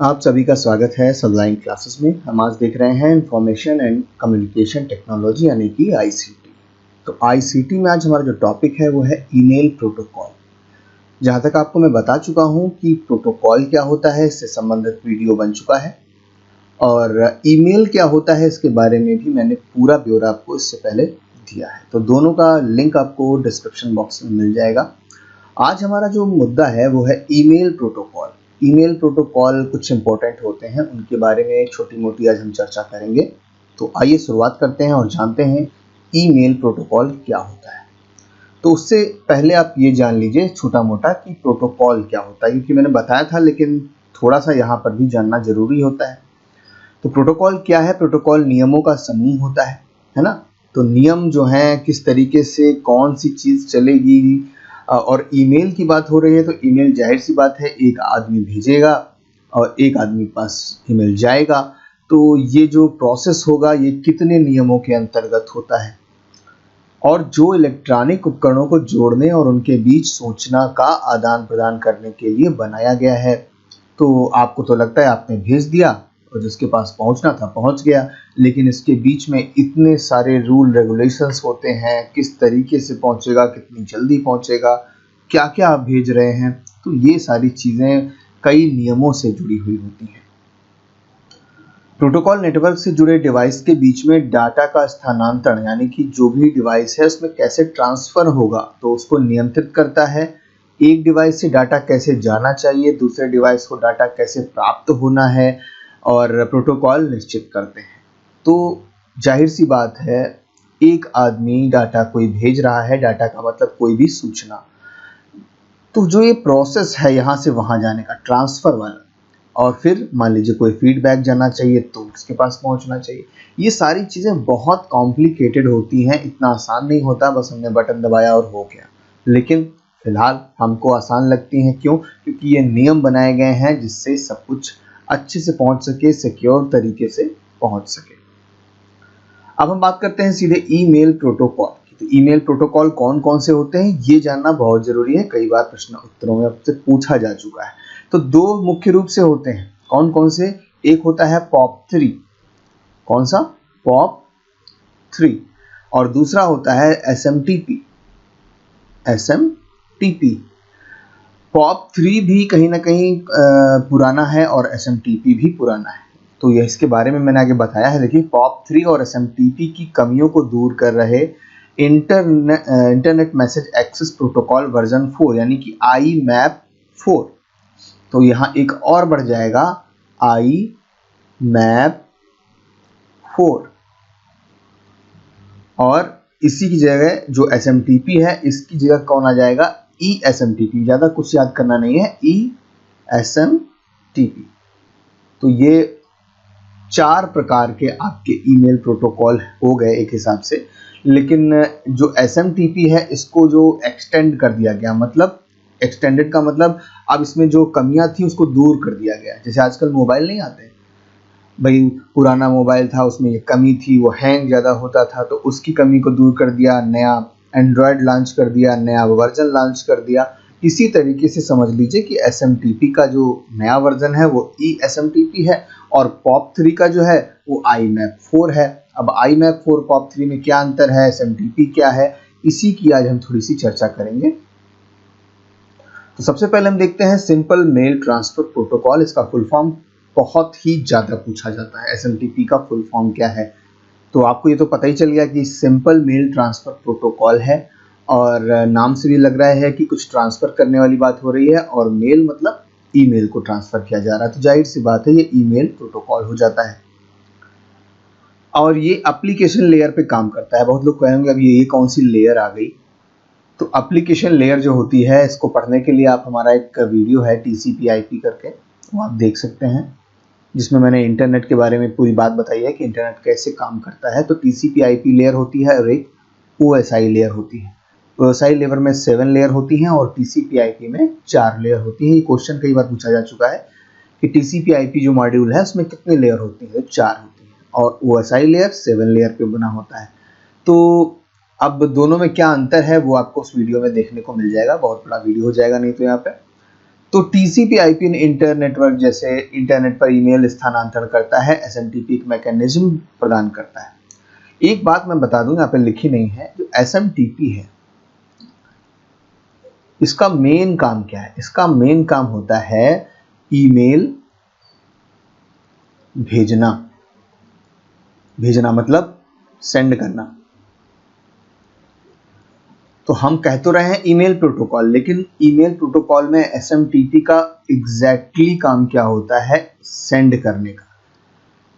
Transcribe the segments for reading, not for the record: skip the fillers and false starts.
आप सभी का स्वागत है सबलाइन क्लासेस में। हम आज देख रहे हैं इंफॉर्मेशन एंड कम्युनिकेशन टेक्नोलॉजी यानी कि आईसीटी। तो आईसीटी में आज हमारा जो टॉपिक है वो है ईमेल प्रोटोकॉल। जहां तक आपको मैं बता चुका हूं कि प्रोटोकॉल क्या होता है, इससे संबंधित वीडियो बन चुका है, और ईमेल क्या होता है इसके बारे में भी मैंने पूरा ब्यौरा आपको इससे पहले दिया है। तो दोनों का लिंक आपको डिस्क्रिप्शन बॉक्स में मिल जाएगा। आज हमारा जो मुद्दा है वो है ईमेल प्रोटोकॉल। ईमेल प्रोटोकॉल कुछ इंपॉर्टेंट होते हैं, उनके बारे में छोटी मोटी आज हम चर्चा करेंगे। तो आइए शुरुआत करते हैं और जानते हैं ईमेल प्रोटोकॉल क्या होता है। तो उससे पहले आप ये जान लीजिए छोटा मोटा कि प्रोटोकॉल क्या होता है, क्योंकि मैंने बताया था लेकिन थोड़ा सा यहाँ पर भी जानना जरूरी होता है। तो प्रोटोकॉल क्या है? प्रोटोकॉल नियमों का समूह होता है ना। तो नियम जो हैं, किस तरीके से कौन सी चीज़ चलेगी, और ईमेल की बात हो रही है तो ईमेल जाहिर सी बात है एक आदमी भेजेगा और एक आदमी पास ईमेल जाएगा। तो ये जो प्रोसेस होगा ये कितने नियमों के अंतर्गत होता है, और जो इलेक्ट्रॉनिक उपकरणों को जोड़ने और उनके बीच सूचना का आदान प्रदान करने के लिए बनाया गया है। तो आपको तो लगता है आपने भेज दिया और जिसके पास पहुंचना था पहुंच गया, लेकिन इसके बीच में इतने सारे रूल रेगुलेशंस होते हैं, किस तरीके से पहुंचेगा, कितनी जल्दी पहुंचेगा, क्या क्या आप भेज रहे हैं। तो ये सारी चीज़ें कई नियमों से जुड़ी हुई होती हैं। प्रोटोकॉल नेटवर्क से जुड़े डिवाइस के बीच में डाटा का स्थानांतरण यानी कि जो भी डिवाइस है उसमें कैसे ट्रांसफ़र होगा तो उसको नियंत्रित करता है। एक डिवाइस से डाटा कैसे जाना चाहिए, दूसरे डिवाइस को डाटा कैसे प्राप्त होना है, और प्रोटोकॉल निश्चित करते हैं। तो जाहिर सी बात है एक आदमी डाटा कोई भेज रहा है, डाटा का मतलब कोई भी सूचना। तो जो ये प्रोसेस है यहाँ से वहाँ जाने का ट्रांसफ़र वाला, और फिर मान लीजिए कोई फीडबैक जाना चाहिए तो उसके पास पहुँचना चाहिए। ये सारी चीज़ें बहुत कॉम्प्लिकेटेड होती हैं, इतना आसान नहीं होता बस हमने बटन दबाया और हो गया। लेकिन फ़िलहाल हमको आसान लगती हैं, क्यों? क्योंकि ये नियम बनाए गए हैं जिससे सब कुछ अच्छे से पहुँच सके, सिक्योर तरीके से पहुँच सके। अब हम बात करते हैं सीधे ईमेल प्रोटोकॉल की। तो ईमेल प्रोटोकॉल कौन कौन से होते हैं ये जानना बहुत ज़रूरी है, कई बार प्रश्न उत्तरों में आपसे पूछा जा चुका है। तो दो मुख्य रूप से होते हैं, कौन कौन से? एक होता है POP3। कौन सा? POP3। और दूसरा होता है SMTP। SMTP। POP3 भी कहीं ना कहीं पुराना है और SMTP भी पुराना है। तो ये इसके बारे में मैंने आगे बताया है। देखिए POP3 और SMTP की कमियों को दूर कर रहे Internet Message Access Protocol version 4 यानी कि IMAP4। तो यहाँ एक और बढ़ जाएगा IMAP4, और इसी की जगह जो SMTP है इसकी जगह कौन आ जाएगा? ESMTP। ज़्यादा कुछ याद करना नहीं है, ESMTP। तो ये 4 प्रकार के आपके ईमेल प्रोटोकॉल हो गए एक हिसाब से। लेकिन जो SMTP है इसको जो एक्सटेंड कर दिया गया, मतलब एक्सटेंडेड का मतलब अब इसमें जो कमियां थी उसको दूर कर दिया गया। जैसे आजकल मोबाइल नहीं आते भाई, पुराना मोबाइल था उसमें ये कमी थी, वो हैंग ज़्यादा होता था, तो उसकी कमी को दूर कर दिया, नया एंड्रॉयड लॉन्च कर दिया, नया वर्जन लॉन्च कर दिया। इसी तरीके से समझ लीजिए कि SMTP का जो नया वर्जन है वो ESMTP है, और POP3 का जो है वो IMAP4 है। अब IMAP4 POP3 में क्या अंतर है, SMTP क्या है, इसी की आज हम थोड़ी सी चर्चा करेंगे। तो सबसे पहले हम देखते हैं सिंपल मेल ट्रांसफर प्रोटोकॉल। इसका फुल फॉर्म बहुत ही ज़्यादा पूछा जाता है, SMTP का फुल फॉर्म क्या है। तो आपको ये तो पता ही चल गया कि सिंपल मेल ट्रांसफ़र प्रोटोकॉल है, और नाम से भी लग रहा है कि कुछ ट्रांसफ़र करने वाली बात हो रही है, और मेल मतलब ईमेल को ट्रांसफ़र किया जा रहा है। तो जाहिर सी बात है ये ईमेल प्रोटोकॉल हो जाता है, और ये एप्लीकेशन लेयर पे काम करता है। बहुत लोग कहेंगे अब ये कौन सी लेयर आ गई। तो एप्लीकेशन लेयर जो होती है इसको पढ़ने के लिए आप हमारा एक वीडियो है TCP/IP करके, वो आप देख सकते हैं, जिसमें मैंने इंटरनेट के बारे में पूरी बात बताई है कि इंटरनेट कैसे काम करता है। तो TCP/IP लेयर होती है और एक OSI लेयर होती है। OSI लेयर में 7 लेयर होती हैं और TCP/IP में 4 लेयर होती हैं। ये क्वेश्चन कई बार पूछा जा चुका है कि TCP/IP जो मॉड्यूल है उसमें कितने लेयर होती है? 4 होती है, और OSI लेयर 7 लेयर पे बना होता है। तो अब दोनों में क्या अंतर है वो आपको उस वीडियो में देखने को मिल जाएगा, बहुत बड़ा वीडियो हो जाएगा नहीं तो यहाँ पे। तो टीसीपी आईपी इंटरनेटवर्क जैसे इंटरनेट पर ईमेल स्थानांतरण करता है, एसएमटीपी एक मैकेनिज्म प्रदान करता है। एक बात मैं बता दूं, यहाँ पे लिखी नहीं है, जो एसएमटीपी है इसका मेन काम क्या है? इसका मेन काम होता है ईमेल भेजना। भेजना मतलब सेंड करना। तो हम कह तो रहे हैं ईमेल प्रोटोकॉल, लेकिन ईमेल प्रोटोकॉल में एसएमटीपी का एग्जैक्टली काम क्या होता है? सेंड करने का।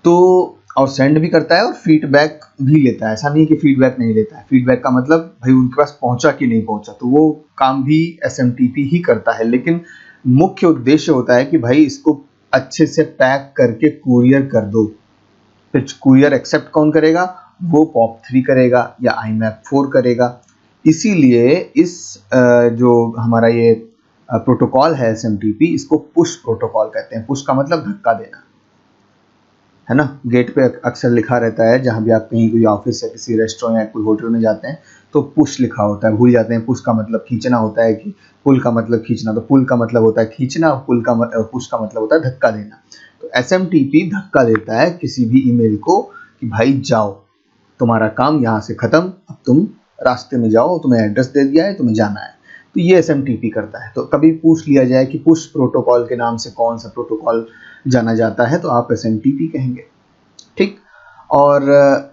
तो और सेंड भी करता है और फीडबैक भी लेता है। ऐसा नहीं है कि फीडबैक नहीं लेता है। फीडबैक का मतलब भाई उनके पास पहुंचा कि नहीं पहुंचा, तो वो काम भी एसएमटीपी ही करता है। लेकिन मुख्य उद्देश्य होता है कि भाई इसको अच्छे से पैक करके कुरियर कर दो। फिर कुरियर एक्सेप्ट कौन करेगा? वो POP3 करेगा या IMAP4 करेगा। इसीलिए इस जो हमारा ये प्रोटोकॉल है एसएमटीपी, इसको पुश प्रोटोकॉल कहते हैं। पुश का मतलब धक्का देना, है ना। गेट पे अक्सर लिखा रहता है, जहां भी आप कहीं कोई ऑफिस या किसी रेस्टोरेंट या कोई होटल में जाते हैं तो पुश लिखा होता है। भूल जाते हैं पुश का मतलब खींचना होता है कि पुल का मतलब खींचना। तो पुल का मतलब होता है खींचना, पुल का पुश का मतलब होता है धक्का देना। तो एसएमटीपी धक्का देता है किसी भी ईमेल को कि भाई जाओ, तुम्हारा काम यहाँ से खत्म, अब तुम रास्ते में जाओ, तुम्हें एड्रेस दे दिया है, तुम्हें जाना है। तो ये एसएमटीपी करता है। तो कभी पूछ लिया जाए कि पुश प्रोटोकॉल के नाम से कौन सा प्रोटोकॉल जाना जाता है, तो आप एसएमटीपी कहेंगे, ठीक। और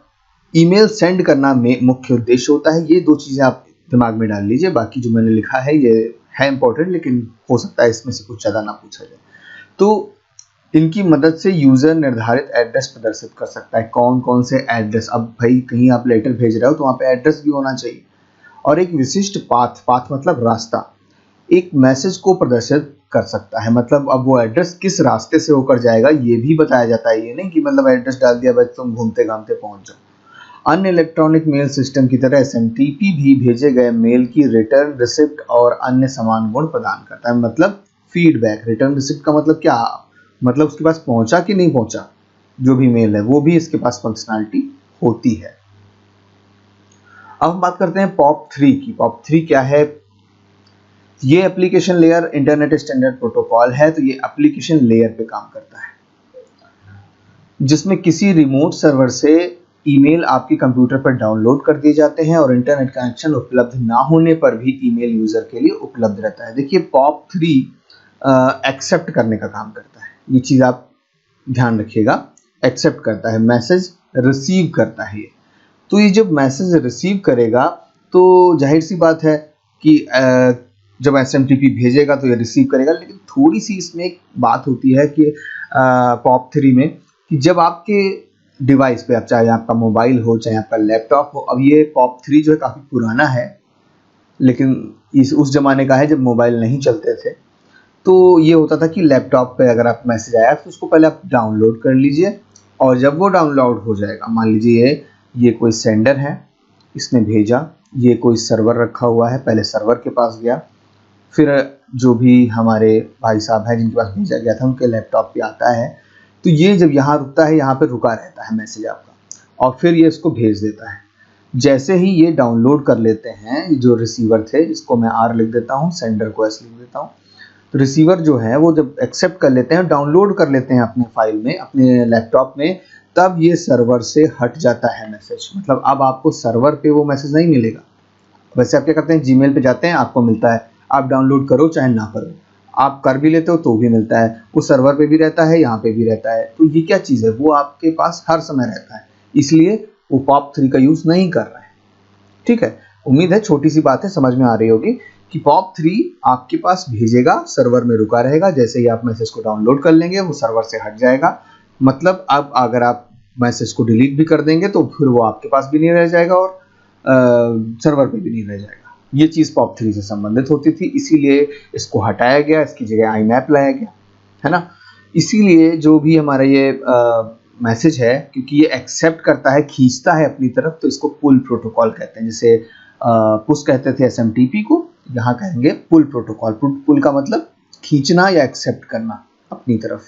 ईमेल सेंड करना में मुख्य उद्देश्य होता है। ये दो चीजें आप दिमाग में डाल लीजिए। बाकी जो मैंने लिखा है ये है इंपॉर्टेंट, लेकिन हो सकता है इसमें से कुछ ज्यादा ना पूछा जाए। तो इनकी मदद से यूजर निर्धारित एड्रेस प्रदर्शित कर सकता है। कौन कौन से एड्रेस? अब भाई कहीं आप लेटर भेज रहे हो तो वहां पे एड्रेस भी होना चाहिए, और एक विशिष्ट पाथ मतलब रास्ता एक मैसेज को प्रदर्शित कर सकता है। मतलब अब वो एड्रेस किस रास्ते से होकर जाएगा ये भी बताया जाता है। ये नहीं कि मतलब एड्रेस डाल दिया बस तुम घूमते घामते पहुंच जाओ। अन्य इलेक्ट्रॉनिक मेल सिस्टम की तरह एसएमटीपी भी भेजे गए मेल की रिटर्न रिसिप्ट और अन्य समान गुण प्रदान करता है। मतलब फीडबैक। रिटर्न रिसिप्ट का मतलब क्या? मतलब उसके पास पहुंचा कि नहीं पहुंचा जो भी मेल है, वो भी इसके पास फंक्शनैलिटी होती है। अब हम बात करते हैं POP3 की। POP3 क्या है? ये application layer internet standard protocol है। तो ये एप्लीकेशन लेयर पे काम करता है, जिसमें किसी रिमोट सर्वर से ईमेल आपके कंप्यूटर पर डाउनलोड कर दिए जाते हैं और इंटरनेट कनेक्शन उपलब्ध ना होने पर भी ईमेल यूजर के लिए उपलब्ध रहता है। देखिए POP3 एक्सेप्ट करने का काम करता है। ये चीज आप ध्यान रखिएगा। एक्सेप्ट करता है, मैसेज रिसीव करता है ये। तो ये जब मैसेज रिसीव करेगा तो जाहिर सी बात है कि जब एसएमटीपी भेजेगा तो ये रिसीव करेगा। लेकिन थोड़ी सी इसमें एक बात होती है कि POP3 में कि जब आपके डिवाइस पे, अब चाहे आपका मोबाइल हो चाहे आपका लैपटॉप हो, अब ये POP3 जो है काफ़ी पुराना है, लेकिन उस जमाने का है जब मोबाइल नहीं चलते थे। तो ये होता था कि लैपटॉप पे अगर आप मैसेज आया तो उसको पहले आप डाउनलोड कर लीजिए, और जब वो डाउनलोड हो जाएगा, मान लीजिए ये कोई सेंडर है, इसने भेजा, ये कोई सर्वर रखा हुआ है, पहले सर्वर के पास गया, फिर जो भी हमारे भाई साहब हैं जिनके पास भेजा गया था उनके लैपटॉप पे आता है। तो ये जब यहाँ रुकता है, यहाँ पे रुका रहता है मैसेज आपका, और फिर ये इसको भेज देता है। जैसे ही ये डाउनलोड कर लेते हैं, जो रिसीवर थे, इसको मैं R लिख देता हूँ, सेंडर को S लिख देता हूँ। तो रिसीवर जो है वो जब एक्सेप्ट कर लेते हैं, डाउनलोड कर लेते हैं अपने फाइल में, अपने लैपटॉप में, तब ये सर्वर से हट जाता है मैसेज। मतलब अब आपको सर्वर पे वो मैसेज नहीं मिलेगा। वैसे आप क्या करते हैं, जीमेल पे जाते हैं, आपको मिलता है, आप डाउनलोड करो चाहे ना करो, आप कर भी लेते हो तो भी मिलता है, वो सर्वर पे भी रहता है, यहाँ पे भी रहता है। तो ये क्या चीज़ है, वो आपके पास हर समय रहता है, इसलिए वो POP3 का यूज़ नहीं कर रहा है। ठीक है, उम्मीद है छोटी सी बात है, समझ में आ रही होगी कि POP3 आपके पास भेजेगा, सर्वर में रुका रहेगा, जैसे ही आप मैसेज को डाउनलोड कर लेंगे वो सर्वर से हट जाएगा। मतलब अब अगर आप मैसेज को डिलीट भी कर देंगे तो फिर वो आपके पास भी नहीं रह जाएगा और सर्वर पे भी नहीं रह जाएगा। ये चीज़ POP3 से संबंधित होती थी, इसीलिए इसको हटाया गया, इसकी जगह IMAP लाया गया, है ना। इसीलिए जो भी हमारा ये मैसेज है, क्योंकि ये एक्सेप्ट करता है, खींचता है अपनी तरफ, तो इसको पुल प्रोटोकॉल कहते हैं। जैसे पुश कहते थे SMTP को, यहाँ कहेंगे पुल प्रोटोकॉल। पुल का मतलब खींचना या एक्सेप्ट करना अपनी तरफ।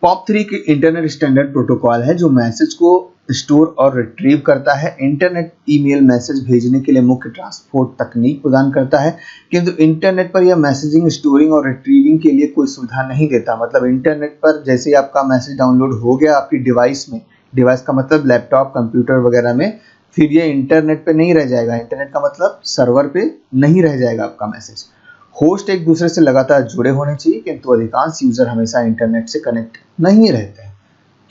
POP3 के इंटरनेट स्टैंडर्ड प्रोटोकॉल है जो मैसेज को स्टोर और रिट्रीव करता है। इंटरनेट ईमेल मैसेज भेजने के लिए मुख्य ट्रांसपोर्ट तकनीक प्रदान करता है, किंतु इंटरनेट पर यह मैसेजिंग, स्टोरिंग और रिट्रीविंग के लिए कोई सुविधा नहीं देता। मतलब इंटरनेट पर जैसे ही आपका मैसेज डाउनलोड हो गया आपकी डिवाइस में, डिवाइस का मतलब लैपटॉप, कंप्यूटर वगैरह में, फिर ये इंटरनेट पे नहीं रह जाएगा। इंटरनेट का मतलब सर्वर पे नहीं रह जाएगा आपका मैसेज। होस्ट एक दूसरे से लगातार जुड़े होने चाहिए, किंतु अधिकांश यूजर हमेशा इंटरनेट से कनेक्ट नहीं रहते हैं।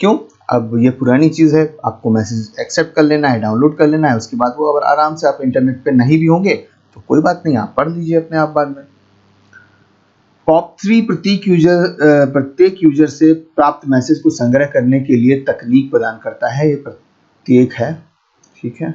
क्यों? अब ये पुरानी चीज़ है, आपको मैसेज एक्सेप्ट कर लेना है, डाउनलोड कर लेना है, उसके बाद वो अगर आराम से आप इंटरनेट पे नहीं भी होंगे तो कोई बात नहीं, आप पढ़ लीजिए अपने आप बाद में। POP3 प्रत्येक यूजर से प्राप्त मैसेज को संग्रह करने के लिए तकनीक प्रदान करता है। ये प्रत्येक है, ठीक है,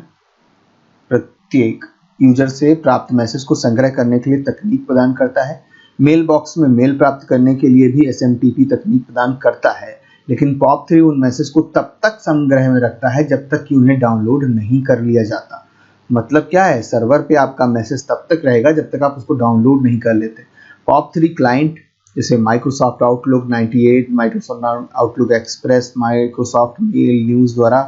प्रत्येक यूजर से प्राप्त मैसेज को संग्रह करने के लिए तकनीक प्रदान करता है। मेल बॉक्स में मेल प्राप्त करने के लिए भी SMTP तकनीक प्रदान करता है, लेकिन POP3 उन मैसेज को तब तक संग्रह में रखता है जब तक कि उन्हें डाउनलोड नहीं कर लिया जाता। मतलब क्या है, सर्वर पे आपका मैसेज तब तक रहेगा जब तक आप उसको डाउनलोड नहीं कर लेते। POP3 क्लाइंट जैसे Microsoft Outlook 98, Microsoft Outlook Express, Microsoft mail news द्वारा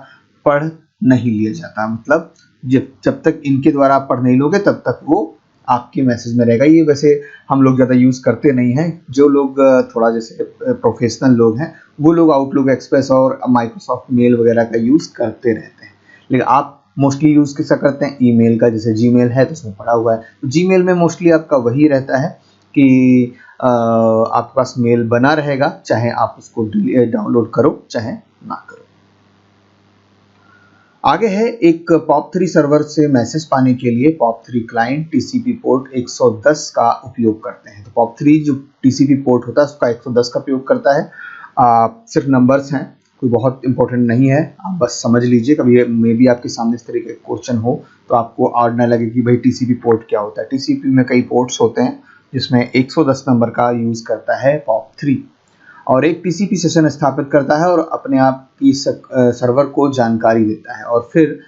पढ़ नहीं लिया जाता। मतलब जब तक इनके द्वारा आप पढ़ नहीं लोगे तब तक वो आपके मैसेज में रहेगा। ये वैसे हम लोग ज़्यादा यूज़ करते नहीं हैं। जो लोग थोड़ा जैसे प्रोफेशनल लोग हैं वो लोग आउटलुक एक्सप्रेस और माइक्रोसॉफ्ट मेल वगैरह का यूज़ करते रहते हैं, लेकिन आप मोस्टली यूज़ किसका करते हैं? ईमेल का। जैसे जीमेल है तो उसमें पड़ा हुआ है, तो जीमेल में मोस्टली आपका वही रहता है कि आपके पास मेल बना रहेगा, चाहे आप उसको डाउनलोड करो चाहे ना करो। आगे है एक POP3 सर्वर से मैसेज पाने के लिए POP3 क्लाइंट TCP पोर्ट 110 का उपयोग करते हैं। तो POP3 जो TCP पोर्ट होता है उसका 110 का उपयोग करता है। सिर्फ नंबर्स हैं, कोई बहुत इंपॉर्टेंट नहीं है, आप बस समझ लीजिए। कभी मे भी आपके सामने इस तरीके का क्वेश्चन हो तो आपको आड़ ना लगे कि भाई TCP पोर्ट क्या होता है। TCP में कई पोर्ट्स होते हैं जिसमें 110 नंबर का यूज़ करता है POP3, और एक TCP सेशन स्थापित करता है और अपने आप की सर्वर को जानकारी देता है। और फिर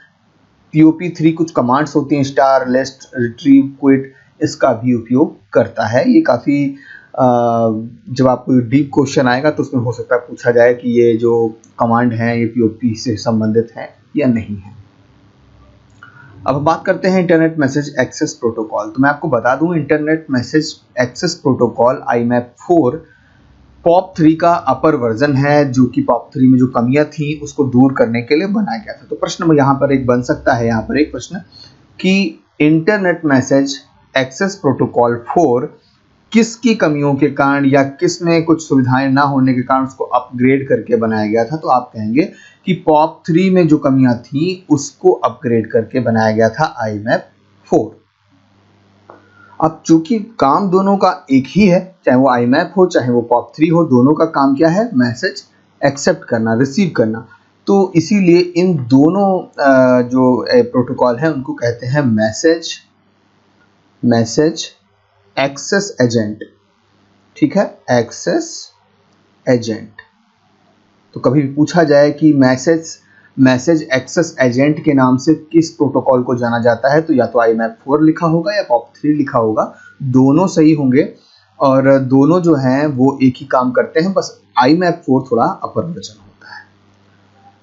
POP3 कुछ कमांड्स होती हैं, स्टार, लिस्ट, रिट्रीव, क्विट, इसका भी उपयोग करता है। ये काफ़ी जब आपको डीप क्वेश्चन आएगा तो उसमें हो सकता है पूछा जाए कि ये जो कमांड हैं ये POP से संबंधित हैं या नहीं है। अब बात करते हैं इंटरनेट मैसेज एक्सेस प्रोटोकॉल। तो मैं आपको बता दूं, internet Message Access protocol IMAP4 POP3 का अपर वर्जन है, जो कि POP3 में जो कमियां थी उसको दूर करने के लिए बनाया गया था। तो प्रश्न यहाँ पर एक बन सकता है, यहाँ पर एक प्रश्न कि इंटरनेट मैसेज एक्सेस प्रोटोकॉल 4 किसकी कमियों के कारण या किस में कुछ सुविधाएं ना होने के कारण उसको अपग्रेड करके बनाया गया था? तो आप कहेंगे कि POP3 में जो कमियां थी उसको अपग्रेड करके बनाया गया था IMAP4। अब चूंकि काम दोनों का एक ही है, चाहे वो IMAP हो चाहे वो POP3 हो, दोनों का काम क्या है? मैसेज एक्सेप्ट करना, रिसीव करना। तो इसीलिए इन दोनों जो प्रोटोकॉल है उनको कहते हैं मैसेज एक्सेस एजेंट, ठीक है, एक्सेस एजेंट। तो कभी भी पूछा जाए कि मैसेज एक्सेस एजेंट के नाम से किस प्रोटोकॉल को जाना जाता है, तो या तो IMAP4 लिखा होगा या POP3 लिखा होगा, दोनों सही होंगे और दोनों जो हैं वो एक ही काम करते हैं, बस IMAP4 थोड़ा अपर वर्जन होता है।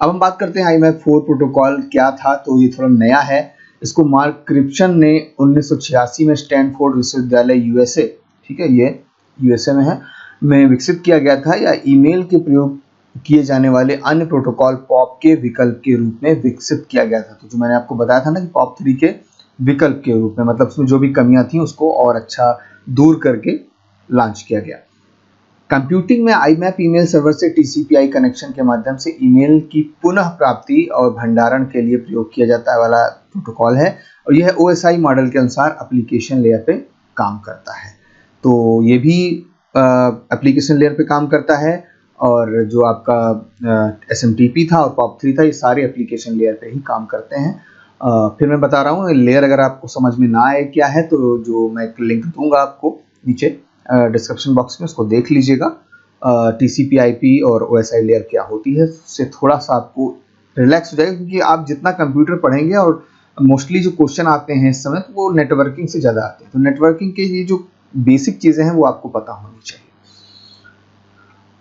अब हम बात करते हैं IMAP4 प्रोटोकॉल क्या था। तो ये थोड़ा नया है। इसको मार्क क्रिप्शन ने 1986 में स्टैनफोर्ड विश्वविद्यालय USA, ठीक है, ये USA में है, में विकसित किया गया था। या ईमेल के प्रयोग किए जाने वाले अन्य प्रोटोकॉल POP के विकल्प के रूप में विकसित किया गया था। तो जो मैंने आपको बताया था ना कि POP3 के विकल्प के रूप में, मतलब उसमें जो भी कमियां थी उसको और अच्छा दूर करके लॉन्च किया गया। कंप्यूटिंग में IMAP ईमेल सर्वर से TCP/IP कनेक्शन के माध्यम से ईमेल की पुनः प्राप्ति और भंडारण के लिए प्रयोग किया जाता है वाला प्रोटोकॉल है, और यह OSI मॉडल के अनुसार एप्लीकेशन लेयर पे काम करता है। तो ये भी एप्लीकेशन लेयर पे काम करता है, और जो आपका SMTP था और POP3 था, ये सारे एप्लीकेशन लेयर पे ही काम करते हैं। फिर मैं बता रहा हूँ, लेयर अगर आपको समझ में ना आए क्या है तो जो मैं एक लिंक दूंगा आपको नीचे डिस्क्रिप्शन बॉक्स में, उसको देख लीजिएगा। TCP/IP और OSI लेयर क्या होती है, उससे थोड़ा सा आपको रिलैक्स हो जाएगा, क्योंकि आप जितना कंप्यूटर पढ़ेंगे और मोस्टली जो क्वेश्चन आते हैं इस समय, तो वो नेटवर्किंग से ज़्यादा आते हैं। तो नेटवर्किंग के ये जो बेसिक चीज़ें हैं वो आपको पता होनी चाहिए।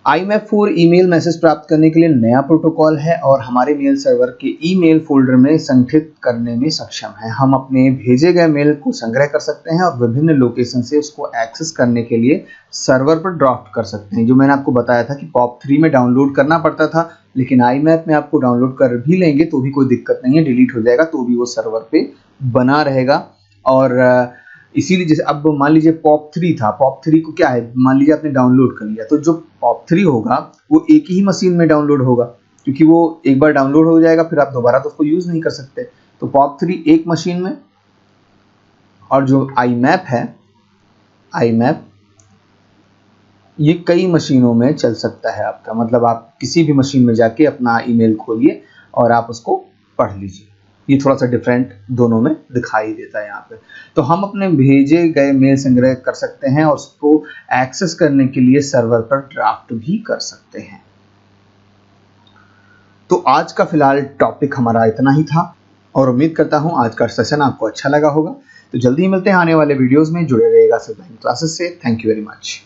IMAP4 ईमेल मैसेज प्राप्त करने के लिए नया प्रोटोकॉल है और हमारे मेल सर्वर के ईमेल फोल्डर में संगठित करने में सक्षम है। हम अपने भेजे गए मेल को संग्रह कर सकते हैं और विभिन्न लोकेशन से उसको एक्सेस करने के लिए सर्वर पर ड्राफ्ट कर सकते हैं। जो मैंने आपको बताया था कि POP3 में डाउनलोड करना पड़ता था, लेकिन IMAP में आपको डाउनलोड कर भी लेंगे तो भी कोई दिक्कत नहीं है, डिलीट हो जाएगा तो भी वो सर्वर पे बना रहेगा। और इसीलिए जैसे अब मान लीजिए POP3 था, POP3 को क्या है, मान लीजिए आपने डाउनलोड कर लिया, तो जो POP3 होगा वो एक ही मशीन में डाउनलोड होगा, क्योंकि वो एक बार डाउनलोड हो जाएगा फिर आप दोबारा तो उसको यूज नहीं कर सकते। तो POP3 एक मशीन में, और जो IMAP है, IMAP ये कई मशीनों में चल सकता है आपका। मतलब आप किसी भी मशीन में जाके अपना ईमेल खोलिए और आप उसको पढ़ लीजिए। ये थोड़ा सा डिफरेंट दोनों में दिखाई देता है यहाँ पे। तो हम अपने भेजे गए मेल संग्रह कर सकते हैं और उसको एक्सेस करने के लिए सर्वर पर ड्राफ्ट भी कर सकते हैं। तो आज का फिलहाल टॉपिक हमारा इतना ही था और उम्मीद करता हूँ आज का सेशन आपको अच्छा लगा होगा। तो जल्दी ही मिलते हैं आने वाले वीडियोस में। जुड़े रहिएगा सिर्फ क्लासेस से। Thank you very much.